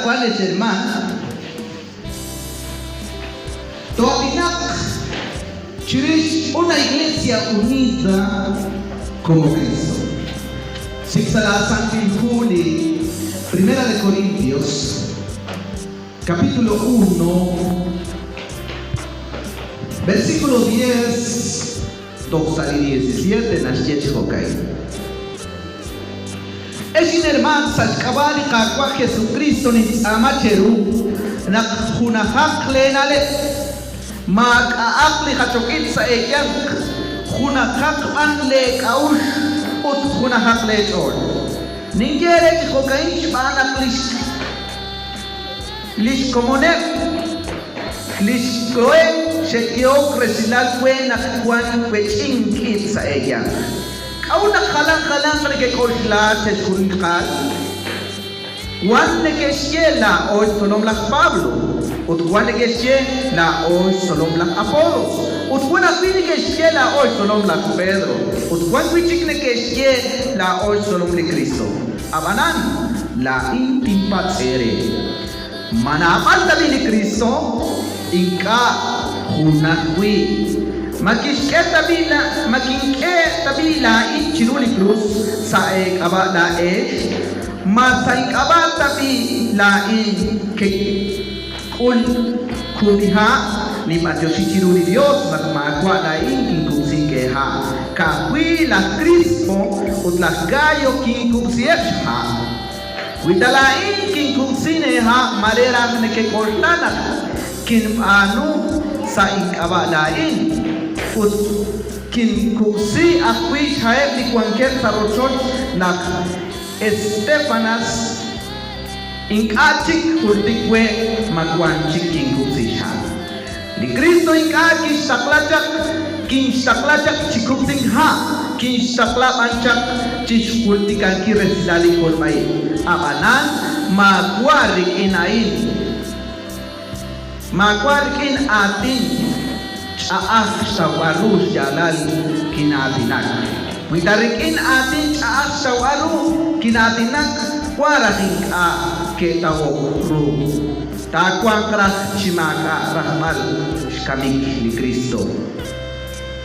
cuales, hermanos, todavía chirish una iglesia unida como Cristo. Sixala Santi Juli, Primera de Corintios, capítulo 1, versículo 10, 2 al 17, Nashiech Hokai. Es in hermano Sashkabali Kakwa Jesucristo ni Amacheru, Nakunahak Lenale, Mak Aakli Hachokit sa Eyank, Hunahak Anle Kaush, Ut Hunahak Lechor. Ningere Hokai Shbanak Lish Komonek, Lish Kloe, Shekiok Resilal Buena Kwan Peching Kit sa Eyank. Kau nak kalang mereka koshla seskunikal, wan nekesye la oi solom la Pablo, utwan nekesye la oi solom la Apolos, utwan apini nekesye la oi solom la Pedro, utwan pichik nekesye la oi solom ni Cristo. Abanan la intimpat ere, manapan tabi ni Cristo, inka hunakwi. Makinke tabila ichiruli cruz sa aba la masay aba tabila ke kul kubiha ni Mateo ichiruli Dios magmagwa la inkusi ke ha kawi la Cristo ut la gayo ki kusiet ha widala inkusi ne ha madera ne ke kortana kin anu sa aba la kin kusi akwi shaib ni kuanker sarochon nak Estefanas inkatik urtikwe magwanchik kin kusi sha ni Kristo inkaki saklajak chikupsing ha kin sakla pancak chishkurtikan ki residali kormai abanan magwarik atin Aaf sawaru jalal kinatinak. Mitarikin atin aaf sawaru kinatinak waraking ketawok ru. Takwang kras chimaka rahmal kami ni Kristo.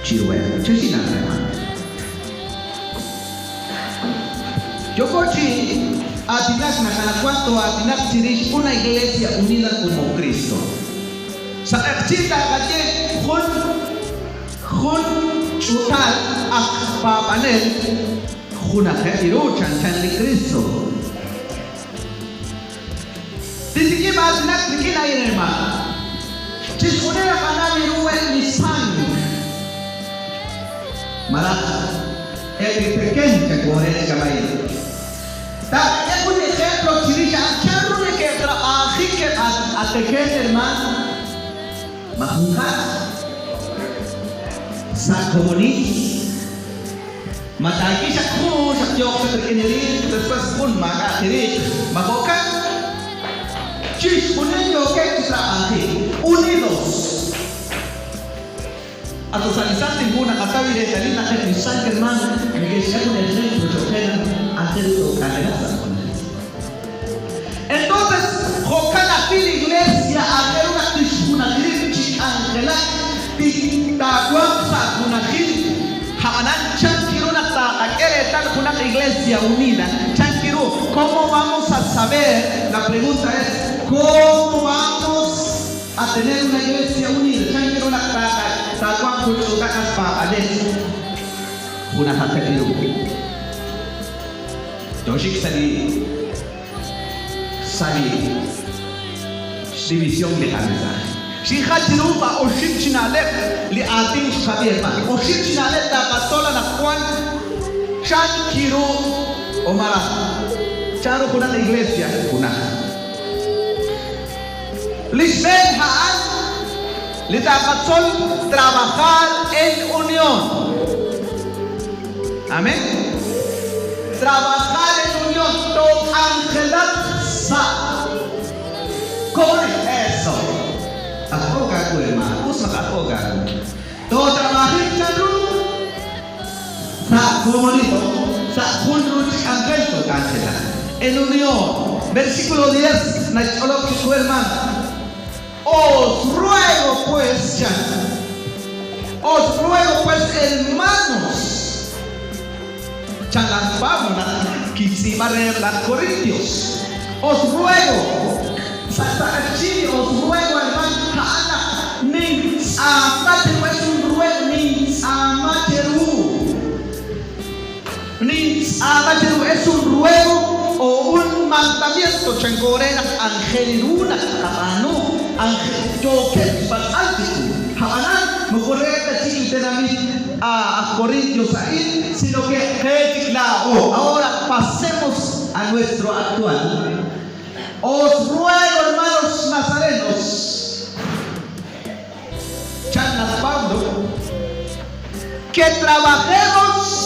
Chiwe. Chusina naman. Yokochi atinak na kanakwento atinak chirish una iglesia unida como Cristo. Sa akchita kate Khun chutal akpapanel khuna khairu chan li Cristo. Tisiki baat nak bikin air ma. Chisune kana miruwe ni sang. Malak peken chakore chamai. Ta un ejemplo chirisha charro de que trabaji que ateken hermano. Mahunga sa komunis mataki sa kung sa tiyok sa terkiniri después pun maka tiri maboka chis punen yoke sa ahi unidos atau sa isang timpo nakatawi de talina kay isang kerman nagsiya ko na rin prochokenan antes to kanila. Entonces jokana pili iglesia akeru na tishuna kirichi angela Takwang sa kunakil Haanan chankiru na taakere tal kunak iglesia unida chankiru. ¿Cómo vamos a saber? La pregunta es ¿cómo vamos a tener una iglesia unida? Chankiru na takwang kuchukakas pa ales kunakakiru Doshik sali división de cabeza Si hatirupa o shichinalek li atin shabirma o shichinalek da patola na kwan chan kiru o mara charo kuna la iglesia kuna lisben haan li tapatol trabajar en unión. Amén. Trabajar en unión to angelat sa. ¿Cómo es eso? Afoga tu hermano, usa afoga. Todo trabajar sa comunidad, sa kunruch angel to angela. En unión. versículo 10, hermano. Os ruego pues, hermanos, chalas Pablo, las Corintios, os ruego, hermano, es un ruego o un mandamiento chancorena angelina kamano angel yo que altitud habanan mucorreta chiltenami a Corintios ahí, sino que ahora pasemos a nuestro actual. Os ruego, hermanos nazarenos, chanas Pablo, que trabajemos.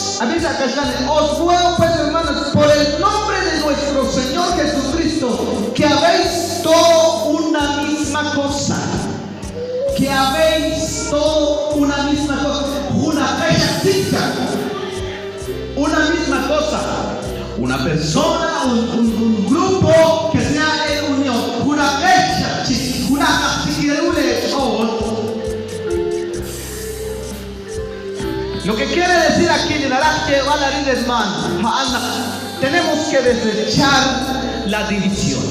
Os ruego pues, hermanos, por el nombre de nuestro Señor Jesucristo, que habéis todo una misma cosa. Una misma cosa. Una persona, un grupo que sea en unión. Una fecha, una lo que quiere decir aquí, tenemos que desechar la división.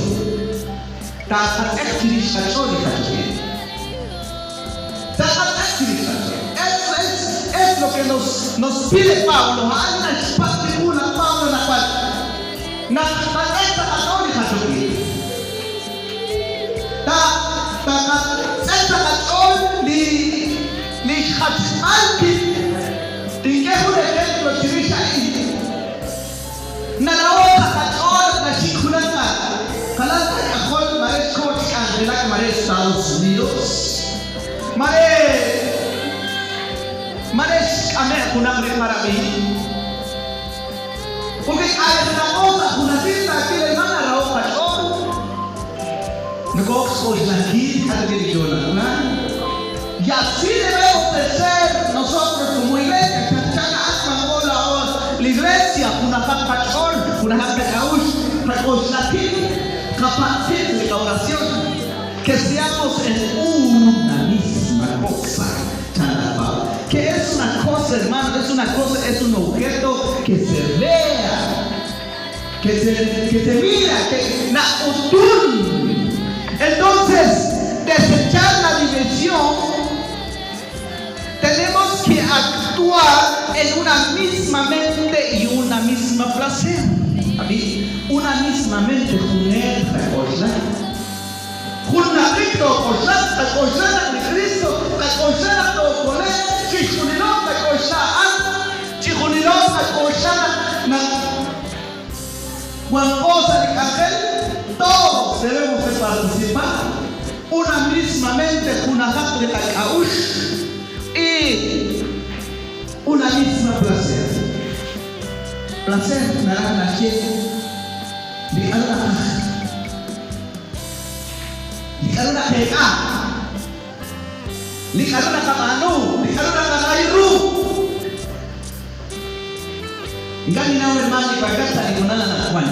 Es lo que nos pide Pablo. Tingemos un ejemplo, Chirisha. Nalaoka Kachor, Nachikulata. Kalata Kachol, Mare Coach, Angela, Mare Estados Unidos. Mare Kunamre para mí. Porque hay una cosa, una cita que le manda a Raúl Kachor. No cojo la quinta de Jonah. Y así debemos de ser nosotros como iglesia. La iglesia, una facachol, una facachaush, capacidad de la oración, que seamos en una misma cosa. Que es una cosa, hermano, es un objeto que se vea, que se mira, que na utun. Entonces, desechar la división, tenemos que actuar en una misma mente y una misma placer. Una misma mente, todos debemos de participar. Una misma mente, y una misma placer. Placer, naranja, di aluna keka, di aluna kamanu, di aluna kamairu. Ngani na hermano pagkata ni kunana na kwan.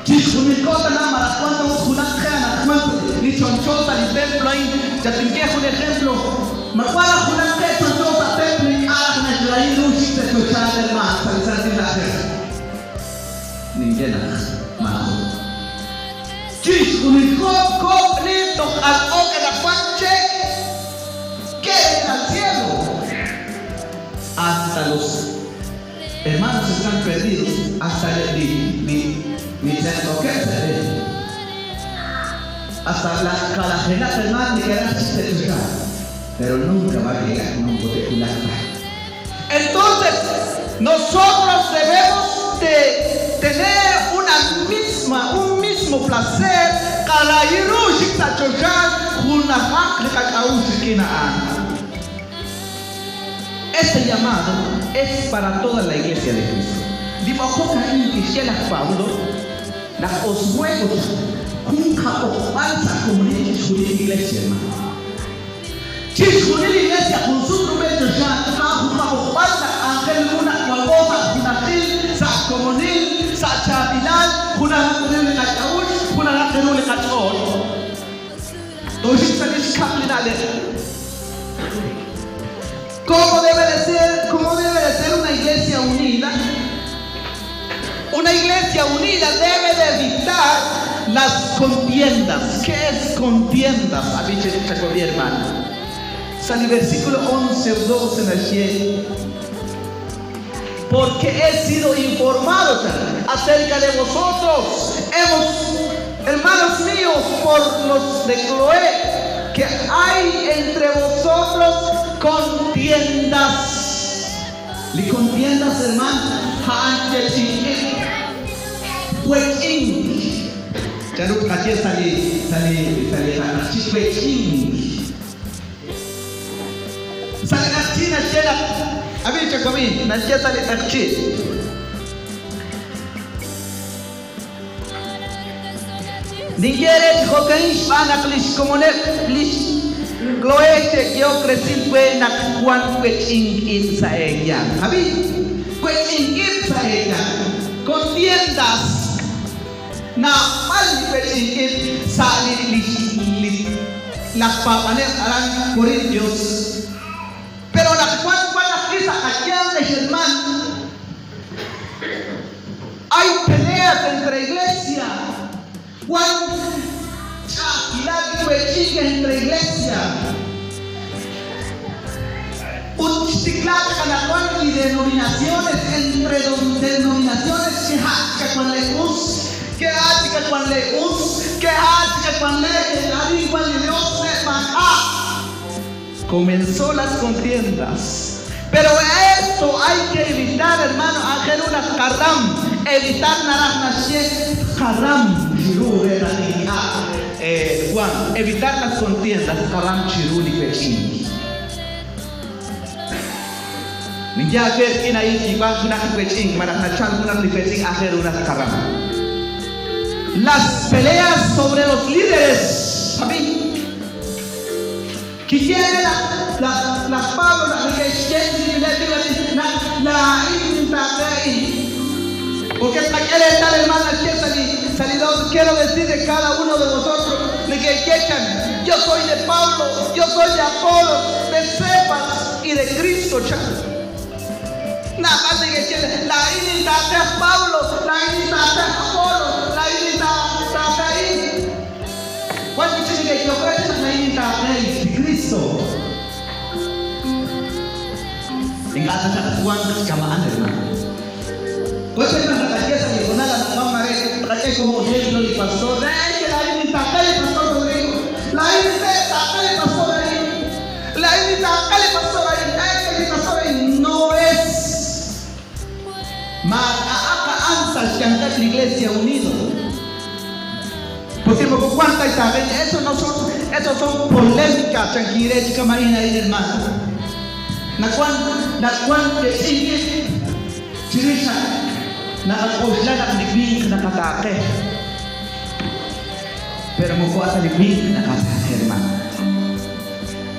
Chisumikota na marakwanda ukunaka na kwan ni chonchota ni templo ahí, ya tenía un ejemplo. Makwala kunaka chonchota templo y ala na jlain lushi te chochana del mar, salisar di lahir. Ninguém mahu. Chisumikot ni tok al oke na panche que al cielo. Hasta los hermanos están perdidos, hasta ni centro que se ve. Hasta la calajena hermano ni quedará chiste, pero nunca va a llegar con un particular. Entonces, nosotros debemos de tener un mismo placer. Este llamado es para toda la iglesia de Cristo. Digo, Pablo, la os ruego, nunca os falsa como iglesia, hermano. Chisco de la iglesia con su instrumento ya, nunca os falsa, ángel, una guagosa, una gil, sa comunil, sa Bilal, Hunahakiruli Kataul, Hunahakiruli Katol. Entonces, ¿cómo debe de ser una iglesia unida? Una iglesia unida debe de evitar las contiendas. ¿Qué es contiendas? A mí se escucha con mi hermano. Sale versículo 11 o 12 en el cielo. Porque he sido informado acerca de vosotros. Hermanos míos, por los de Cloé, que hay entre vosotros contiendas. ¿Le contiendas, hermano? Huechín. Jarut kache sali huechín. Sali nachi nachela. Abi chakomi nachi sali nachi. Ningere jokaish anaklish komone lish gloete yo crecí fue na Juan huechín insaeya. Abi huechín insaeya. Contiendas. Na mal huechín sali las papanes harán corintios. Pero la Juan quizá allá de Germán. Hay peleas entre iglesia. Juan entre iglesia. Un ciclado canal y denominaciones entre denominaciones que con leus, que hace con leus, que hace con Dios comenzó las contiendas. Pero esto hay que evitar, hermano, hacer una karam, evitar karam, Juan, evitar las contiendas, karam, chiruli, pechín. Ya ver que ahí igual una pechín, manachal una pechín, hacer una karam. Las peleas sobre los líderes, ¿sabes? Quisiera la Pablo, porque tal hermana quiero decir de cada uno de vosotros yo soy de Pablo, yo soy de Apolo, de Cefas y de Cristo. Nada más de que la inidad es Pablo, la inidad es Apolo, la inidad es ahí. ¿Cuánto dice que yo creo que la inidad es Cristo? En casa de Juan, llaman hermano. Pues es una calle con la mamá de como ejemplo de pastor. Que la inidad es pastor Rodrigo. La inidad es pastor ahí. La inidad es pastor ahí. El pastor ahí no es. Antes que anda la iglesia unido. Porque cuántas saben, eso son polémicas, tranquilidad, chica marina y hermano. La cual que sigue, chirisa, na osla na libing na katake. Pero mo ko asa libing na katake, hermano.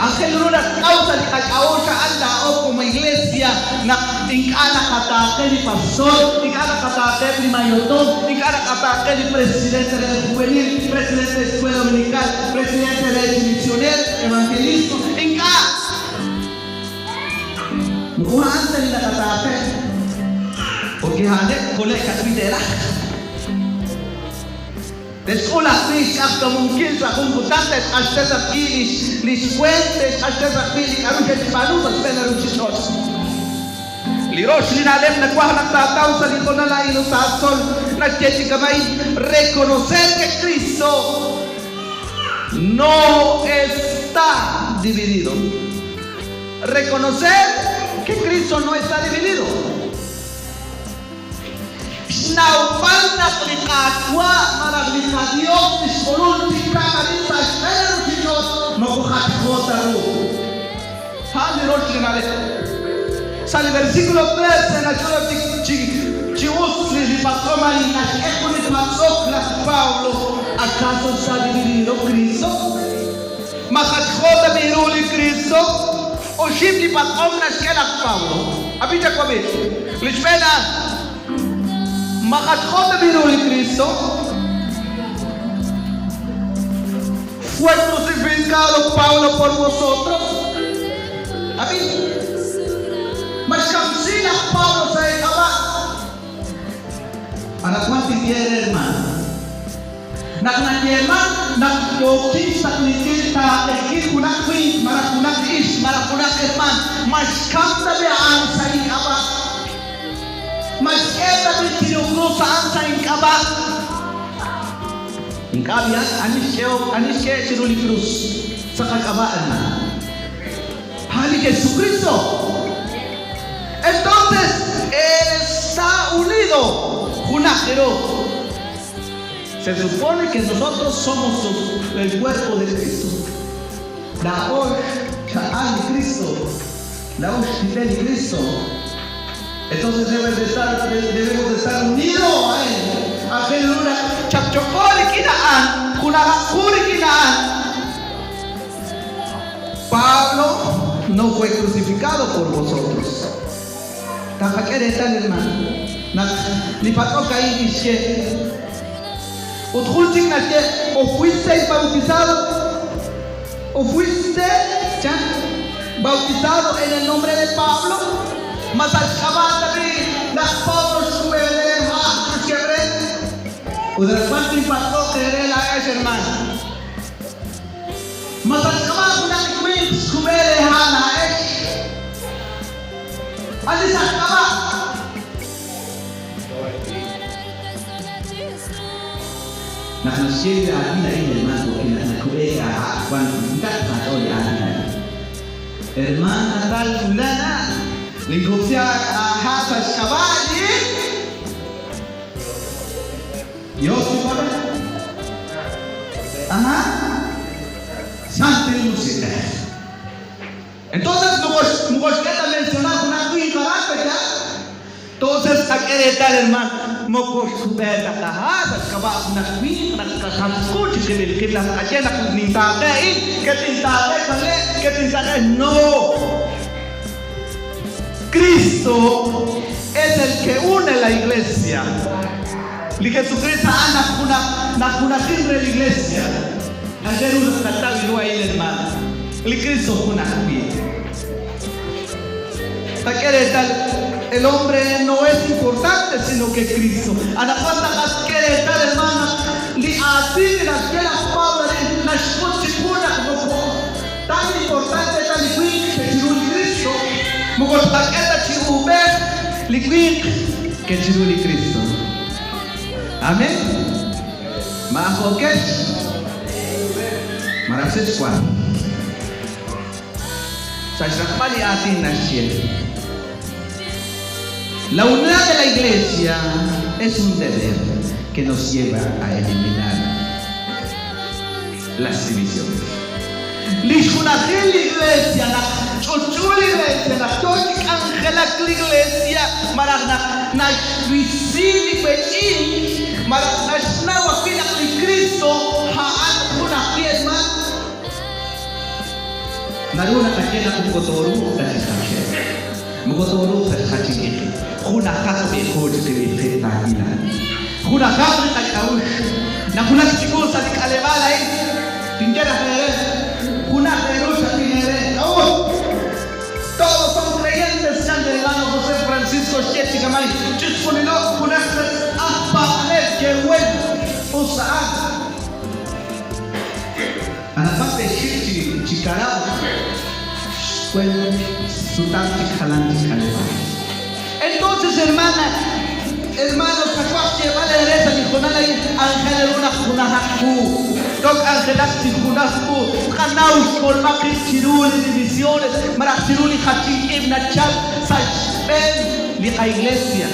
Ángel una causa de causa anda o como iglesia na ingana katake ni pastor, ingana katake ni mayordomo, ingana katake ni presidente del juvenil, presidente de escuela dominical, presidente del misionero, evangelista, ingana. No antes ni la katake, porque hane colega tuitera. Escola fish hasta mungkin sa computantes hasta sa pilis, fuentes hasta sa pilis, karon kay panusa sa penaruchisos. Liros linalem na kuha nagtataw sa likod na lailo sa sol, nagtiyeti kamay, reconocer que Cristo no está dividido. Reconocer que Cristo no está dividido. Naupalna plikatwa marabika Dios diskolun pikakalisa espera Dios no cojajotaru. Hali roshinale. Sale versículo 13 en la chula chiusli di patroma y la econi masocla Pablo. ¿Acaso se ha dividido Cristo? Majajota miruli Cristo. O shibli patrona que la Pablo. Habita con él. Lisbena Makachota biro ni Cristo. Fue crucificado Pablo por vosotros. Amén. Mas kamsila Pablo sa ikawa. Para cuánto quiere, hermano. Naknanyema, nakyokin sa knitinta, ekin kunak win, marakunak is, marakunak herman. Mas kamta bean sa ikawa. Mas eta bintinukrusan sa ikawa. Ikabian, anis ke siruli cruz sa kakabaan na. Hali Jesucristo. Entonces, Él está unido. Junajero. Se supone que nosotros somos el cuerpo de Cristo. La hoy de Cristo. La hoy de Cristo. Entonces debemos de estar unidos a Él. A Él una chapchocori kinaan, kunakakuri kinaan. Pablo no fue crucificado por vosotros. Tajakere tal hermano. Ni patoca ahí dice. O fuiste bautizado, o fuiste ya bautizado en el nombre de Pablo. Mas al chaval David, las Pablo subere a querer. O de cuánto impactó querer a ese hermano. Mas al chaval una queen subere a la ex. Al desacaba. Nakasiya na hermano que la cuega cuando intenta hoy a hermana tal fulana ligofia a hasa caballi yo supa santa música. Entonces no queda mencionar una cuica ya. Entonces aquel tal hermano moko subeta kahasa kaba na kwin na kahamsko chile que la cayena kunintake que tintake no. Cristo es el que une la iglesia. Li Jesucristo anda na sin la iglesia. Ayer uno trataba y no hay hermano. Li Cristo una kwin. Aquel tal el hombre no es importante sino que Cristo. A la falta que quiere estar hermana, li así las que las padres las conchipuna como tan importante tan liquid que chiruli Cristo. Mugo taqueta chirube liquid que chiruli Cristo. Amén. Majo que marases cuan. Sashrakmali atin nasye. La unidad de la iglesia es un deber que nos lleva a eliminar las divisiones. La iglesia, la chochula iglesia, la tochi angela iglesia, maragna na visili pechin, maragna snawa pina Cristo, haan kuna piedma. Naruna kakena kukotoru kakisakhe. Mukotoru kakisakhe. Kuna hakbe koji kiri takila. Kuna hakbe takaush. Na kuna chikosa dikalebala hii. Tingera kere. Kuna kerusha tingere. Todos son creyentes ya del hermano José Francisco Shetty Gamay. Chisponilo kuna ahpa que bueno. Usa. Anapate Shetty chikarao. Bueno, sutanti kalanti kalebala. Entonces, hermanos, vale reza mi jonala y ángel una junajaku, dos ángelas y junasku, canaus por macri chiruli divisiones, mara chiruli hachim ibn chal, sachben li la iglesia.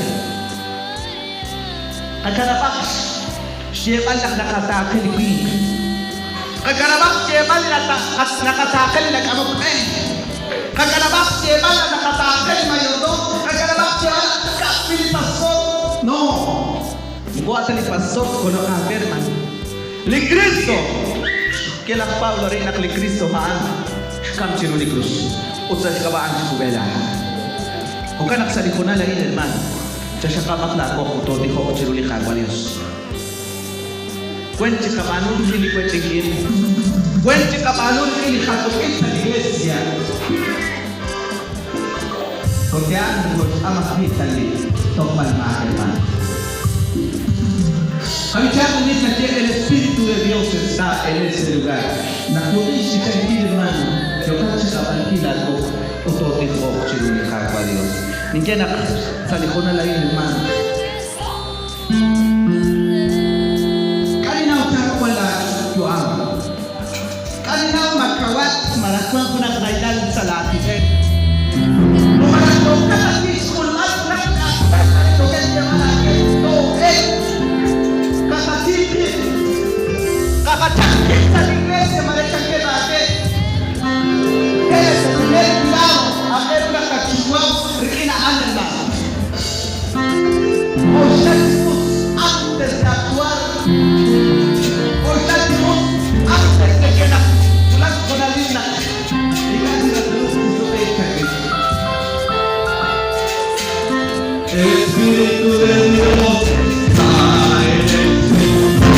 Akanabak, shemal nakatakel bi. Akanabak shemal nakatakel nakamukeh. Akanabak shemal nakatakel mayordo. No, voy a hacer el pastor con la hermano. Le Cristo, que la Pablo reina le Cristo maan, kamchino ni cruz, usas kabaan su vela. O kanak sa likona la hermano, Chashakakat na ako to di ko chiruli kagwanios. Cuente kapanun kini cuente kin. Cuente kapanun kini katokin sa iglesia. Porque Dios ama pitali tokmal makeman. Kami siya dice que el Espíritu de Dios está en ese lugar. Nakuishi kay hermano, yo kasi sa pagkilala ko utotin ko chiruli kagwa Dios. Hindi na sa likod na lang hermano. Kalinaw magkawat, maratwang ko na kailan sa latin. Maratwang ka sa school at nakakasal. Ito kaya malaki. Ito, kakasipin. Kakachangkin sa iglesia, malachangkin natin. Kaya sa iglesia lang, akin na kachuwang, rikinaan na lang. O siya Diyos, after that war. O siya Diyos, after the kena. El Espíritu de Dios está en este lugar.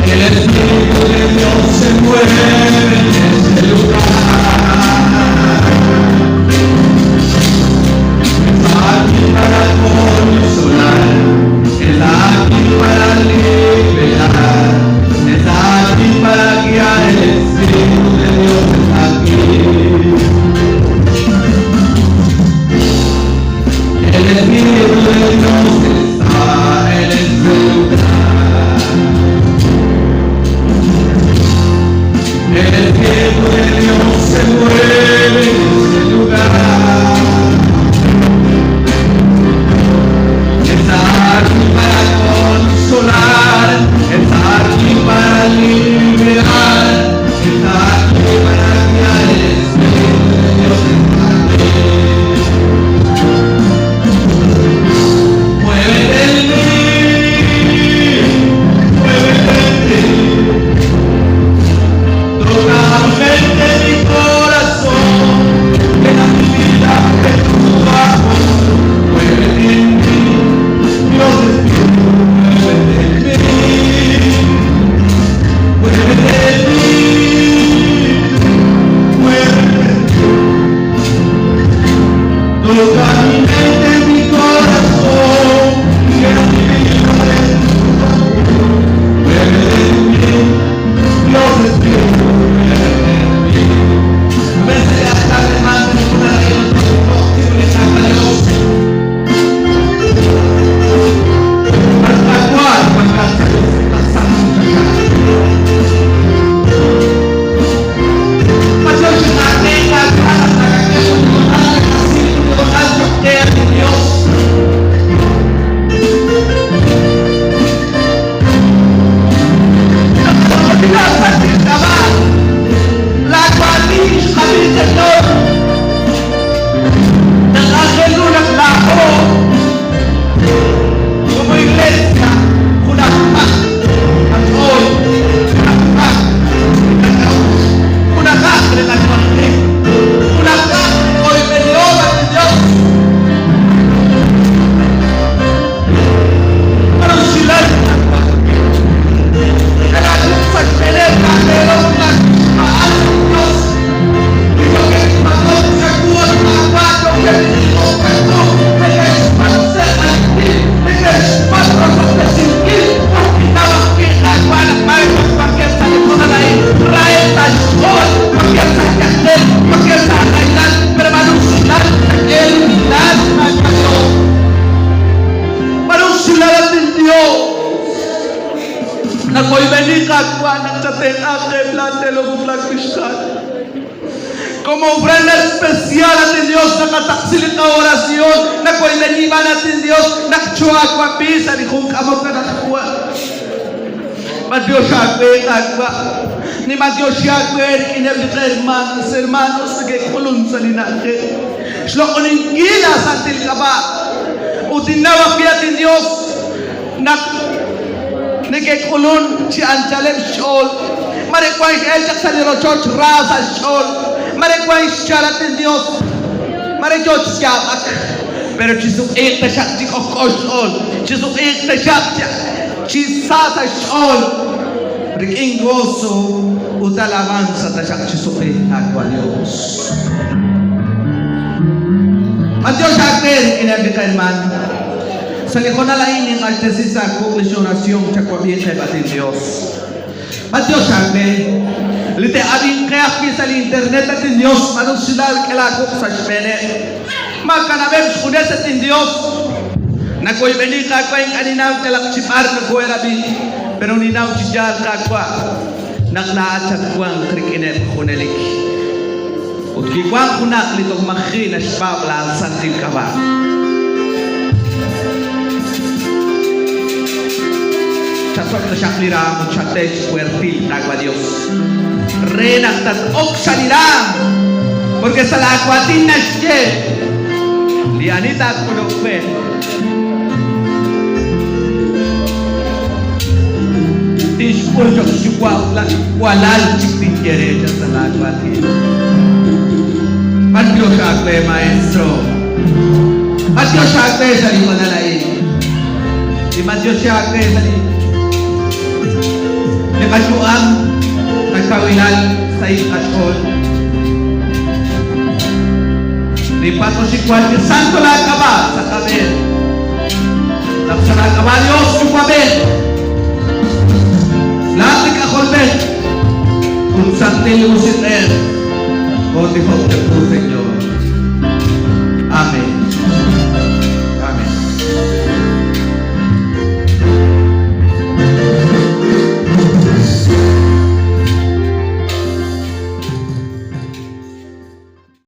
El Espíritu de Dios se mueve en este lugar. Está aquí para consolar, está aquí para liberar, está aquí para guiar. El Espíritu de Dios está aquí. El Espíritu de Dios está en este lugar. El Espíritu de Dios se mueve en este lugar. Está aquí para consolar, está aquí para liberar, está aquí para guiar. El Espíritu de Dios está aquí. Muévete en mí, muévete en ti. Toca mi corazón, llena mi vida de tu amor. Muévete en mí, Dios Espíritu, muévete en mí. Muévete en mí, muévete en mí. Toca mi mente, mi corazón, llena mi vida de tu amor. Muévete en mí, Dios Espíritu, muévete en mí. No me enseñas tarde más de ninguna de ellos, que me saca Dios. Hasta cuándo alcanza Dios la santa cara. Mas eu te darei a graça que eu vou dar, assim que eu dar eu quero, Deus. Como ofrenda especial ante Dios, nakataksil ka orasyon, na ko'y naniman natin Dios, nakchuak mapisa, ni kung kamok na nakakwa. Madios siya kagwa, ni Madios siya kinabit ka hermanos, nagkikulun sa linake. Slo ko ning gila sa atil ka ba? O tinawag natin Dios, nagkikulun si Anjalem Shol, marikway Elchak sa Liro Church, Raza Shol, marikway siya natin Dios, marikot siya Pero chisuik ta siya chikokoshol. Chisuik ta siya chisasa shol. Riking gozo utalabanza ta siya chisuik agwa Dios. At Diyos atin, inabika man. Sa likod na lain ng artesisa kung lesionasyong chakwabin kay batin Diyos. At Diyos atin, lite ading kayak sa internet atin Diyos, anong sila kilakok sa spene. Magkanabem sukunes atin Diyos. Nakoy benika ko yung aninaw kalakchipar na koy rabi. Pero ninaw chijal kakwa. Naklaat sa kuwang krikinet kunelik. Ut kikwang kunak litong makhi na sipabla santin kaba. Sasok na siya klirang at siya tech puertil tagwa Diyos. Renak tat oksa nirang. Porque sa lakwatin na siya. Lianita at punokpe. Tishpul siya walal chikting kere sa lakwatin. At Diyos akwe, maestro. At Diyos akwe sa lima na lain. Lima Diyos akwe sa lima. Lima Diyuang nagkawilan sa ikatol. Lima to si Juan Santo lahat ka ba sa kabin? Laksana ka ba Diyos yung kabin? Lahat ni kakolbet. Kung santil usin o di po po Señor.